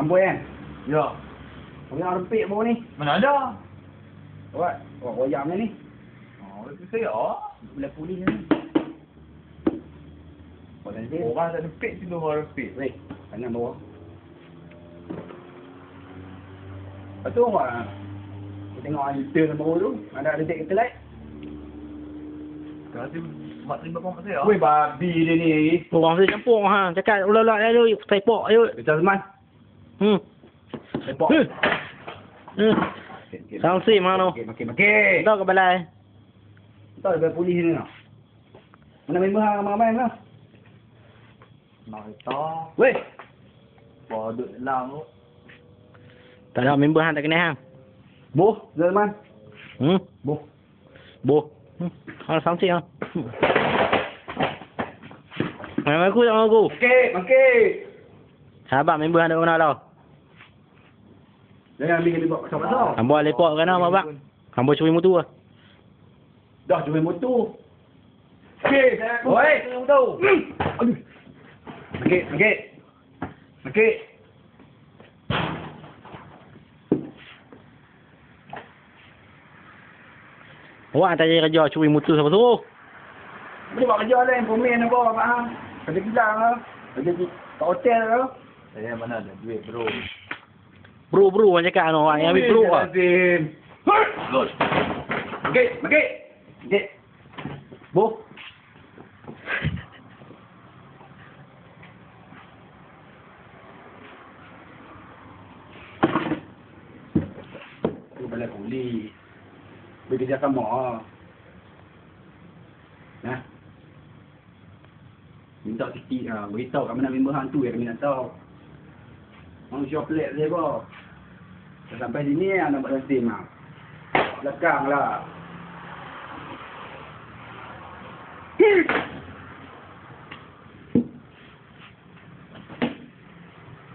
Amboi kan? Ya. Orang rempik baru ni. Mana ada? Buat. Orang koyak ni. Oh, itu saya. Boleh polis ni. Orang tak rempit tu orang rempit. Weh, kanan bawah. Lepas tu orang kita tengok U-turn baru tu. Ada detik kita light. Kasi mak terima mak saya. Weh, babi dia ni. Orang saya campur ha. Cakap ulang-ulang ayo sepok ayo. Kita Azman. Sepok. Sanksi mana? Makin. Tahu ke balai? Tahu ada polis ni tak? Mana member hang ramai mana? Nak kita. Weh. Bodoh lang tu. Tak ada member hang tak kenal hang. Boh, Azman. Boh. Boh. Ada sanksi ah. Main aku tak aku. Makin. Sahabat member hang tak kenal tau. Jangan ambil bawa pasal-pasal. Hang buat lepok kan babak. Hang buat curi motor ah. Dah curi motor. Okey, oi. Motor. Aduh. Okey. Awak tak jadi kerja curi motor siapa suruh? Boleh buat kerja lain, komen apa, faham? Kerja kilang lah. Kerja kat hotel lah. Saya mana ada duit bro. Bro orang cakap orang yang ambil bro ah. Good. Okey. Boh. Tu balai polis. Bekerja sama. Nah. Minta sikit beritahu kat mana member hang tu yang kami nak tahu. Manusia pelik saya apa. Sampai sini nak buat sistem ah. Belakang lah.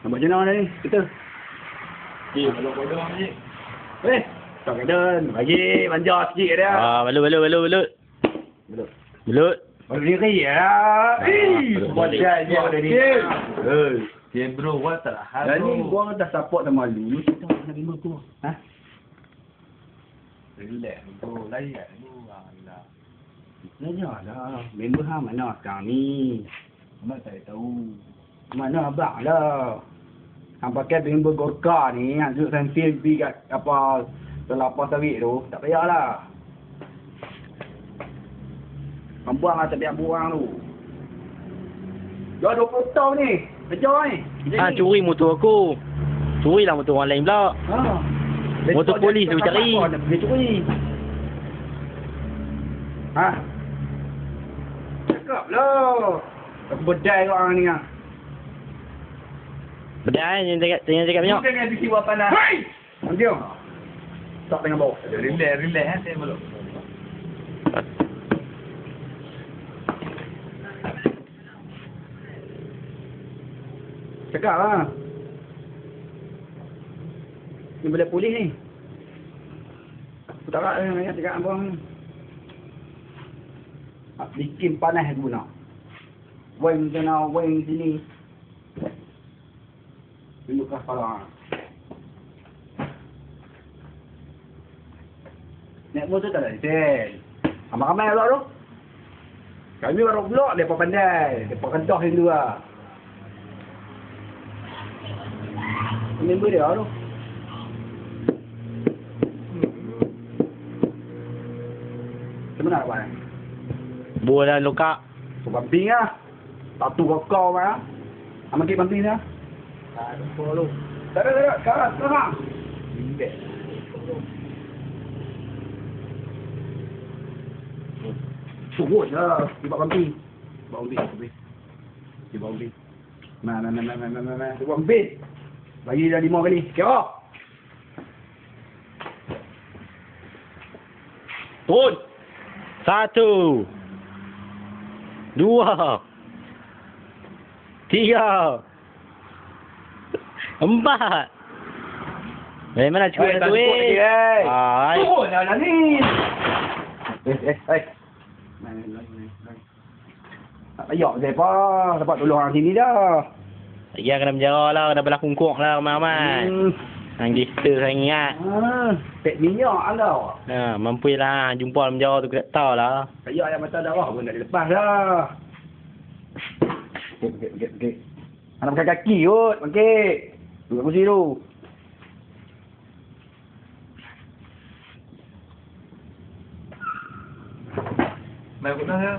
Nak buat macam mana ni? Kita. Bodoh ni. Tak kena. Bagi manja sikit dia. Belut. Baru diri lah. Buat dia ada ni. Dia bro, buat tak hal. Dan ni gua dah support dah malu. Lu kita nak terima tu. Ha? Relax bro, layan lu lah. Nanya lah. Member hang mana sekarang ni? Mana saya tahu. Mana abang lah. Hang pakai member Gorka ni. Hang duduk sentil pergi kat apa. Telapa sawit tu. Tak payahlah. Hang buang lah tak payah buang tu. Dah 20 tahun ni. Kerja ni. Curi motor aku. Curilah motor orang lain pula. Motor polis tu cari. Dia curi. Ha? Cakap lah. Aku bedai kat orang ni lah. Bedai jangan cakap banyak. Jangan fikir buat panas. Hei! Diam. Tak tengah bawah. Relax saya belum. Cakap lah. Ni boleh polis ni. Aku tak nak cakap apa ni. Bikin panas aku nak. Weng sana, weng sini. Tunjukkan kepala. Naik motor tak ada lesen. Ramai-ramai pula tu. Kami baru blok, mereka pandai. Mereka kedah dulu lah. Member dia tu. Macam mana nak buat? Bola lokak. Tu bamping lah. Satu kau lah. Amat kek bamping dah. Tak ada lu. Tak ada. Sekarang. Relax. Turut lah. Dia buat bamping. Dia buat bamping. Mana. Dia buat bamping. Bagi dah 5 kali. Kira. Turun. 1 2 3 4 5 mana cukup tu Turun lah ni. Tak payah saya apa. Dapat tolong orang sini dah. Ya kena menjara lah, kena belah kungkuk lah ramai-ramai. Hang gitu hang ingat. Pek minyak lah. Mampu lah jumpa menjara tu kita tahu lah. Kayak yang mata darah pun dah dilepas dah. Okey. Anak pakai kaki kot, okey. Duduk kursi tu. Mai aku dah ya.